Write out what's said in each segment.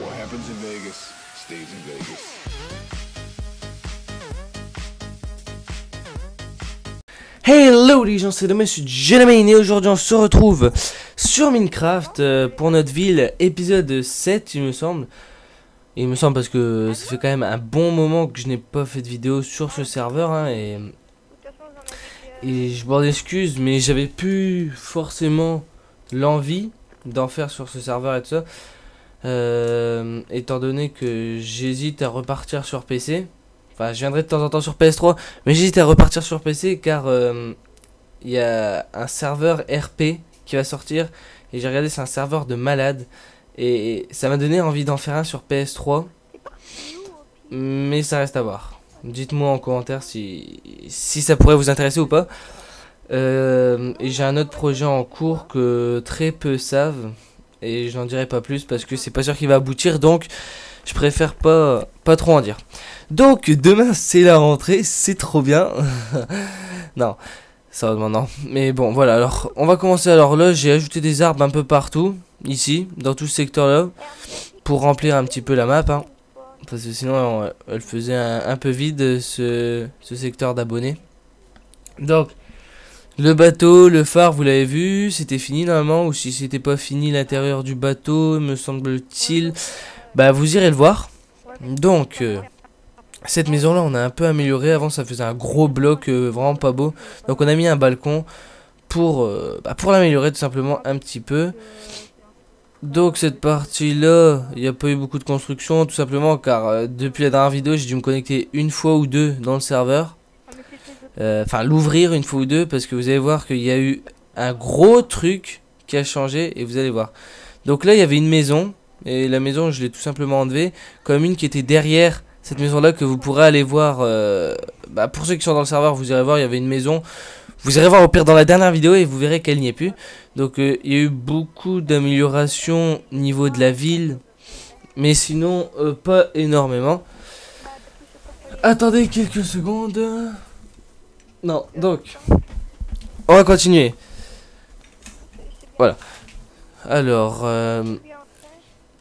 What happens in Vegas stays in Vegas. Hello les gens, c'est Domaine, je suis Jeremy et aujourd'hui on se retrouve sur Minecraft pour notre ville épisode 7 il me semble. Il me semble parce que ça fait quand même un bon moment que je n'ai pas fait de vidéo sur ce serveur hein, et je m'en excuse mais j'avais plus forcément l'envie d'en faire sur ce serveur et tout ça. Étant donné que j'hésite à repartir sur PC. Enfin, je viendrai de temps en temps sur PS3, mais j'hésite à repartir sur PC car il y a un serveur RP qui va sortir et j'ai regardé, c'est un serveur de malade et ça m'a donné envie d'en faire un sur PS3, mais ça reste à voir. Dites-moi en commentaire si ça pourrait vous intéresser ou pas. Et j'ai un autre projet en cours que très peu savent et je n'en dirai pas plus parce que c'est pas sûr qu'il va aboutir, donc je préfère pas trop en dire. Donc demain c'est la rentrée, c'est trop bien. Non, sérieusement non. Mais bon voilà, alors on va commencer. Alors là j'ai ajouté des arbres un peu partout, ici, dans tout ce secteur là, pour remplir un petit peu la map hein. Parce que sinon elle faisait un peu vide ce secteur d'abonnés. Donc le bateau, le phare vous l'avez vu, c'était fini normalement. Ou si c'était pas fini l'intérieur du bateau me semble-t-il, bah vous irez le voir. Donc cette maison là on a un peu amélioré. Avant ça faisait un gros bloc vraiment pas beau. Donc on a mis un balcon pour l'améliorer tout simplement un petit peu. Donc cette partie là il n'y a pas eu beaucoup de construction tout simplement car depuis la dernière vidéo j'ai dû me connecter une fois ou deux dans le serveur. Enfin l'ouvrir une fois ou deux parce que vous allez voir qu'il y a eu un gros truc qui a changé et vous allez voir. Donc là il y avait une maison et la maison je l'ai tout simplement enlevée comme une qui était derrière cette maison là que vous pourrez aller voir. Pour ceux qui sont dans le serveur vous irez voir, il y avait une maison. Vous irez voir au pire dans la dernière vidéo et vous verrez qu'elle n'y est plus. Donc il y a eu beaucoup d'améliorations au niveau de la ville. Mais sinon pas énormément. Attendez quelques secondes. Non, donc on va continuer. Voilà. Alors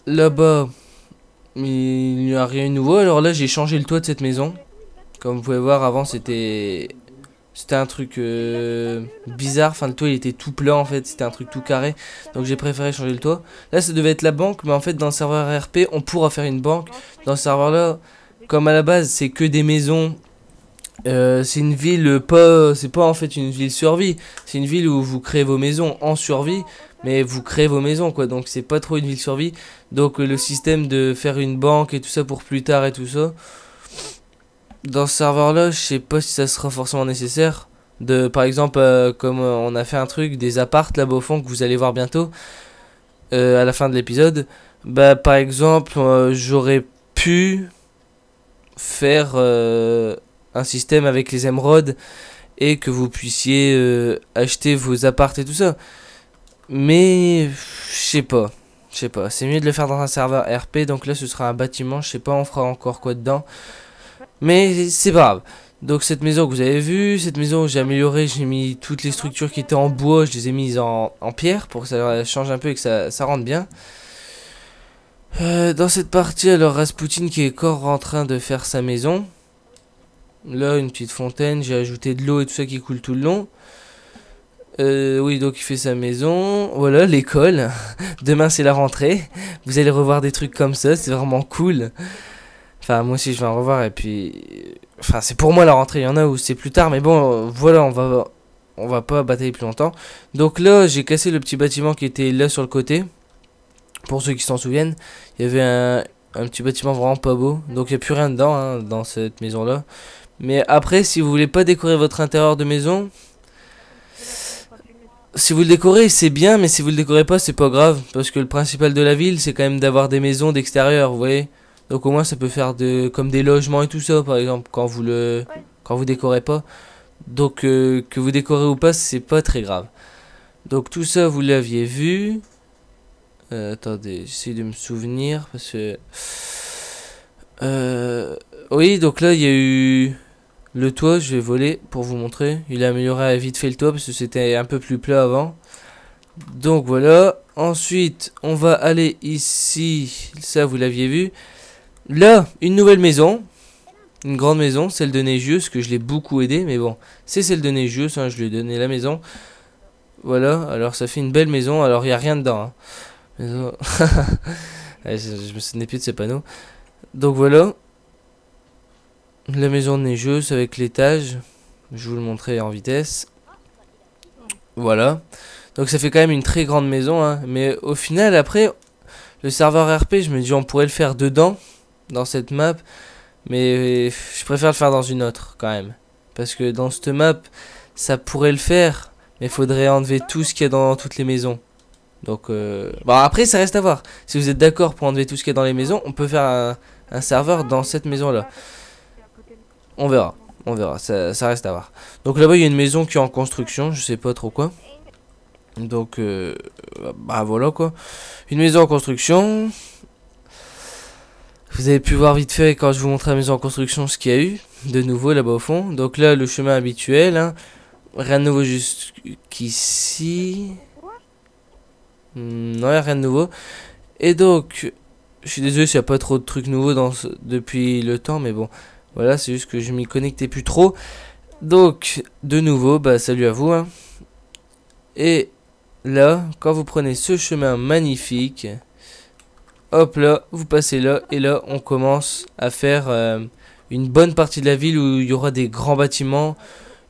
là-bas il n'y a rien de nouveau. Alors là j'ai changé le toit de cette maison. Comme vous pouvez voir avant c'était un truc bizarre. Enfin le toit il était tout plat en fait. C'était un truc tout carré. Donc j'ai préféré changer le toit. Là ça devait être la banque. Mais en fait dans le serveur RP on pourra faire une banque. Dans ce serveur là comme à la base c'est que des maisons. C'est une ville c'est pas en fait une ville survie. C'est une ville où vous créez vos maisons en survie. Mais vous créez vos maisons quoi. Donc c'est pas trop une ville survie. Donc le système de faire une banque et tout ça pour plus tard et tout ça, dans ce serveur là je sais pas si ça sera forcément nécessaire. Par exemple comme on a fait un truc des apparts là-bas au fond que vous allez voir bientôt à la fin de l'épisode. Par exemple j'aurais pu faire un système avec les émeraudes et que vous puissiez acheter vos apparts et tout ça. Mais je sais pas, c'est mieux de le faire dans un serveur RP. Donc là ce sera un bâtiment, je sais pas on fera encore quoi dedans, mais c'est pas grave. Donc cette maison que vous avez vue, cette maison j'ai amélioré, j'ai mis toutes les structures qui étaient en bois, je les ai mises en pierre pour que ça change un peu et que ça rentre bien. Dans cette partie alors Rasputin qui est encore en train de faire sa maison. Là une petite fontaine, j'ai ajouté de l'eau et tout ça qui coule tout le long. Oui donc il fait sa maison. Voilà l'école. Demain c'est la rentrée. Vous allez revoir des trucs comme ça, c'est vraiment cool. Enfin moi aussi je vais en revoir et puis enfin c'est pour moi la rentrée, il y en a où c'est plus tard mais bon voilà on va pas batailler plus longtemps. Donc là j'ai cassé le petit bâtiment qui était là sur le côté. Pour ceux qui s'en souviennent, il y avait un petit bâtiment vraiment pas beau. Donc il n'y a plus rien dedans hein, dans cette maison là. Mais après si vous voulez pas décorer votre intérieur de maison, si vous le décorez c'est bien, mais si vous le décorez pas c'est pas grave. Parce que le principal de la ville c'est quand même d'avoir des maisons d'extérieur, vous voyez. Donc au moins ça peut faire comme des logements et tout ça par exemple quand vous décorez pas. Donc que vous décorez ou pas c'est pas très grave. Donc tout ça vous l'aviez vu. Attendez, j'essaie de me souvenir parce que oui donc là il y a eu le toit, je vais voler pour vous montrer. Il a amélioré vite fait le toit parce que c'était un peu plus plat avant. Donc voilà. Ensuite, on va aller ici. Ça, vous l'aviez vu. Là, une nouvelle maison. Une grande maison, celle de Neigius, que je l'ai beaucoup aidé. Mais bon, c'est celle de Neigius, hein, je lui ai donné la maison. Voilà, alors ça fait une belle maison. Alors, il n'y a rien dedans. Hein. Maison... je me souvenais plus de ce panneau. Donc voilà. La maison de Neigius avec l'étage. Je vais vous le montrer en vitesse. Voilà. Donc ça fait quand même une très grande maison. Hein. Mais au final, après, le serveur RP, je me dis on pourrait le faire dedans. Dans cette map. Mais je préfère le faire dans une autre quand même. Parce que dans cette map, ça pourrait le faire. Mais il faudrait enlever tout ce qu'il y a dans toutes les maisons. Donc, bon, après, ça reste à voir. Si vous êtes d'accord pour enlever tout ce qu'il y a dans les maisons, on peut faire un serveur dans cette maison-là. On verra. On verra. Ça reste à voir. Donc là-bas, il y a une maison qui est en construction. Je sais pas trop quoi. Donc, bah voilà quoi. Une maison en construction. Vous avez pu voir vite fait quand je vous montrais la maison en construction ce qu'il y a eu de nouveau là-bas au fond. Donc là, le chemin habituel. Hein. Rien de nouveau jusqu'ici. Non, il n'y a rien de nouveau. Et donc, je suis désolé s'il n'y a pas trop de trucs nouveaux depuis le temps. Mais bon, voilà, c'est juste que je m'y connectais plus trop. Donc, de nouveau, bah salut à vous. Hein. Et là, quand vous prenez ce chemin magnifique... Hop là, vous passez là, et là on commence à faire une bonne partie de la ville où il y aura des grands bâtiments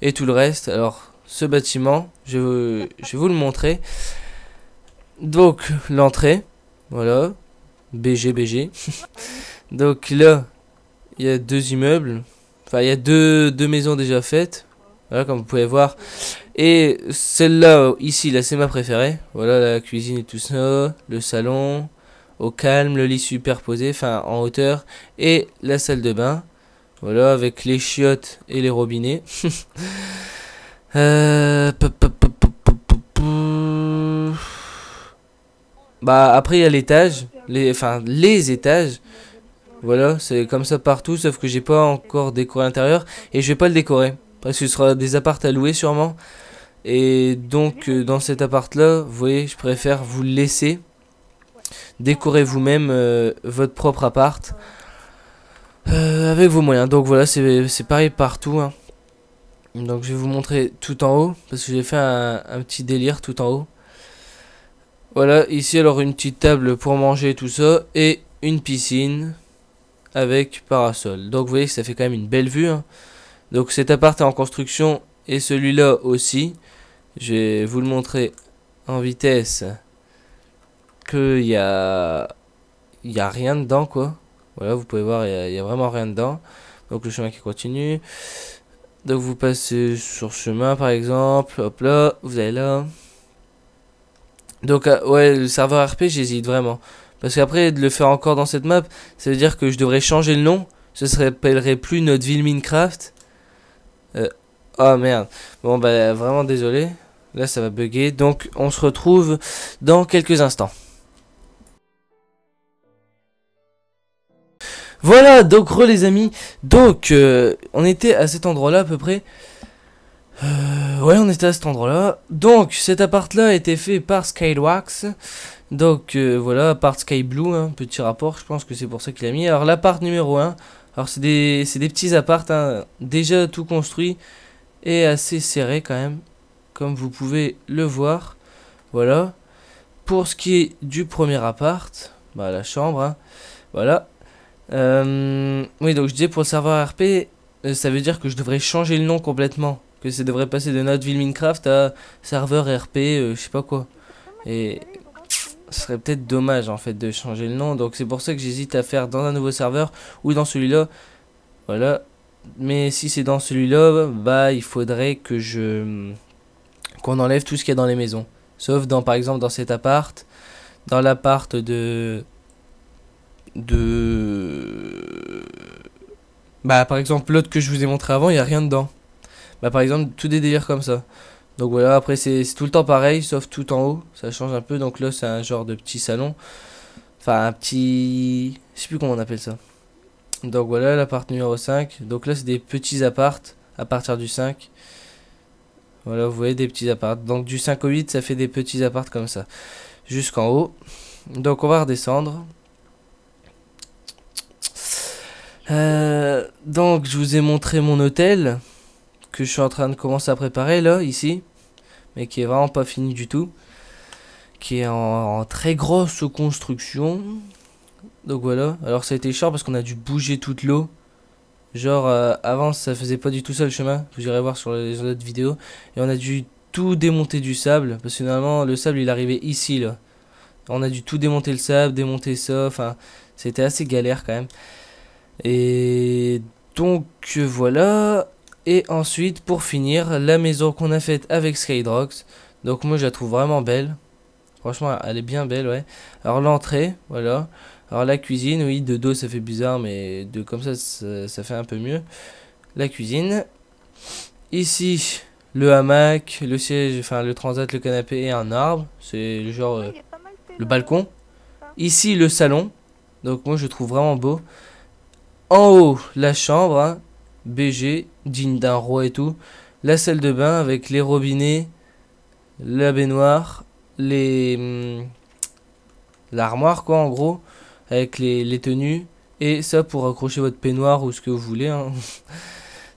et tout le reste. Alors ce bâtiment, je vais vous le montrer. Donc l'entrée, voilà, BG. Donc là, il y a deux immeubles, enfin il y a deux maisons déjà faites, voilà comme vous pouvez voir. Et celle-là, ici, là c'est ma préférée, voilà la cuisine et tout ça, le salon... Au calme, le lit superposé, enfin en hauteur, et la salle de bain, voilà, avec les chiottes et les robinets. Bah après il y a l'étage, les étages, voilà, c'est comme ça partout, sauf que j'ai pas encore décoré l'intérieur, et je vais pas le décorer, parce que ce sera des apparts à louer sûrement, et donc dans cet appart là, vous voyez, je préfère vous le laisser. Décorez vous-même votre propre appart avec vos moyens. Donc voilà, c'est pareil partout. Hein. Donc je vais vous montrer tout en haut. Parce que j'ai fait un petit délire tout en haut. Voilà, ici alors une petite table pour manger tout ça. Et une piscine avec parasol. Donc vous voyez que ça fait quand même une belle vue. Hein. Donc cet appart est en construction. Et celui-là aussi. Je vais vous le montrer en vitesse. Il y a rien dedans quoi. Voilà, vous pouvez voir, il y a vraiment rien dedans. Donc le chemin qui continue. Donc vous passez sur ce chemin par exemple. Hop là, vous allez là. Donc ouais, le serveur RP, j'hésite vraiment. Parce qu'après, de le faire encore dans cette map, ça veut dire que je devrais changer le nom. Ce s'appellerait plus notre ville Minecraft. Oh merde. Bon bah vraiment désolé. Là ça va bugger. Donc on se retrouve dans quelques instants. Voilà, donc les amis, donc on était à cet endroit là à peu près, ouais on était à cet endroit là, donc cet appart là a été fait par Skywax, donc voilà, appart Sky Blue, hein, petit rapport, je pense que c'est pour ça qu'il a mis. Alors l'appart numéro 1, alors c'est des petits apparts, hein, déjà tout construit et assez serré quand même, comme vous pouvez le voir, voilà. Pour ce qui est du premier appart, bah la chambre, hein, voilà. Oui, donc je disais pour le serveur RP, ça veut dire que je devrais changer le nom complètement. Que ça devrait passer de notre ville Minecraft à serveur RP, je sais pas quoi. Et ce serait peut-être dommage en fait de changer le nom. Donc c'est pour ça que j'hésite à faire dans un nouveau serveur ou dans celui-là. Voilà. Mais si c'est dans celui-là, bah il faudrait que qu'on enlève tout ce qu'il y a dans les maisons. Sauf dans par exemple dans cet appart, dans l'appart bah par exemple l'autre que je vous ai montré avant, il n'y a rien dedans. Bah par exemple tout des délires comme ça. Donc voilà, après c'est tout le temps pareil sauf tout en haut, ça change un peu. Donc là c'est un genre de petit salon, enfin un petit, je sais plus comment on appelle ça. Donc voilà l'appart numéro 5. Donc là c'est des petits apparts à partir du 5. Voilà, vous voyez des petits apparts. Donc du 5 au 8, ça fait des petits apparts comme ça. Jusqu'en haut. Donc on va redescendre. Donc je vous ai montré mon hôtel. Que je suis en train de commencer à préparer là, ici. Mais qui est vraiment pas fini du tout. Qui est en très grosse construction. Donc voilà. Alors ça a été chiant parce qu'on a dû bouger toute l'eau. Genre avant ça faisait pas du tout ça le chemin. Vous irez voir sur les autres vidéos. Et on a dû tout démonter du sable. Parce que finalement le sable il arrivait ici là. On a dû tout démonter le sable, démonter ça. Enfin c'était assez galère quand même. Et donc voilà. Et ensuite pour finir la maison qu'on a faite avec Skydrox. Donc moi je la trouve vraiment belle. Franchement elle est bien belle ouais. Alors l'entrée voilà. Alors la cuisine, oui, de dos ça fait bizarre, mais de comme ça fait un peu mieux. La cuisine. Ici, le hamac, le siège, enfin le transat, le canapé et un arbre. C'est le genre, le balcon. Ici, le salon. Donc moi je trouve vraiment beau. En haut, la chambre, hein, BG, digne d'un roi et tout. La salle de bain avec les robinets, la baignoire, l'armoire quoi en gros. Avec les tenues. Et ça pour accrocher votre peignoir ou ce que vous voulez. Hein.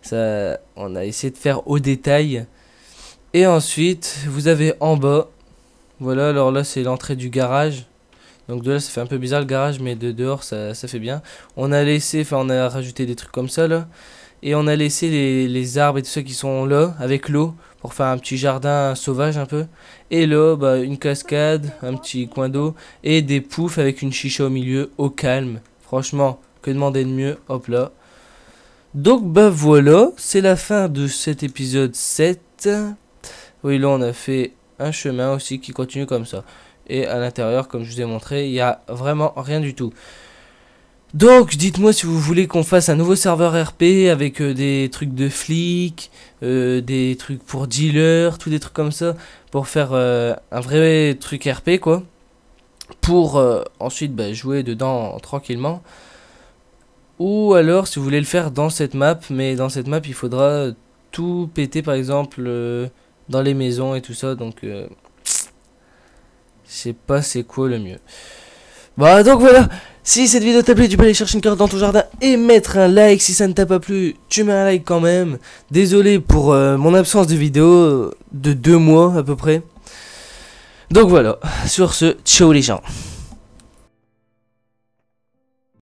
Ça, on a essayé de faire au détail. Et ensuite, vous avez en bas. Voilà, alors là c'est l'entrée du garage. Donc de là ça fait un peu bizarre le garage. Mais de dehors ça fait bien. On a laissé, enfin on a rajouté des trucs comme ça là. Et on a laissé les arbres et tout ça qui sont là. Avec l'eau. Pour faire un petit jardin sauvage un peu. Et là, bah, une cascade, un petit coin d'eau. Et des poufs avec une chicha au milieu, au calme. Franchement, que demander de mieux. Hop là. Donc bah voilà, c'est la fin de cet épisode 7. Oui, là on a fait un chemin aussi qui continue comme ça. Et à l'intérieur, comme je vous ai montré, il n'y a vraiment rien du tout. Donc, dites-moi si vous voulez qu'on fasse un nouveau serveur RP avec des trucs de flics, des trucs pour dealers, tous des trucs comme ça, pour faire un vrai truc RP, quoi. Pour ensuite bah, jouer dedans tranquillement. Ou alors, si vous voulez le faire dans cette map, mais dans cette map, il faudra tout péter, par exemple, dans les maisons et tout ça. Donc, je sais pas c'est quoi le mieux. Bah donc voilà, si cette vidéo t'a plu, tu peux aller chercher une carte dans ton jardin et mettre un like. Si ça ne t'a pas plu, tu mets un like quand même. Désolé pour mon absence de vidéo de 2 mois à peu près. Donc voilà, sur ce, ciao les gens.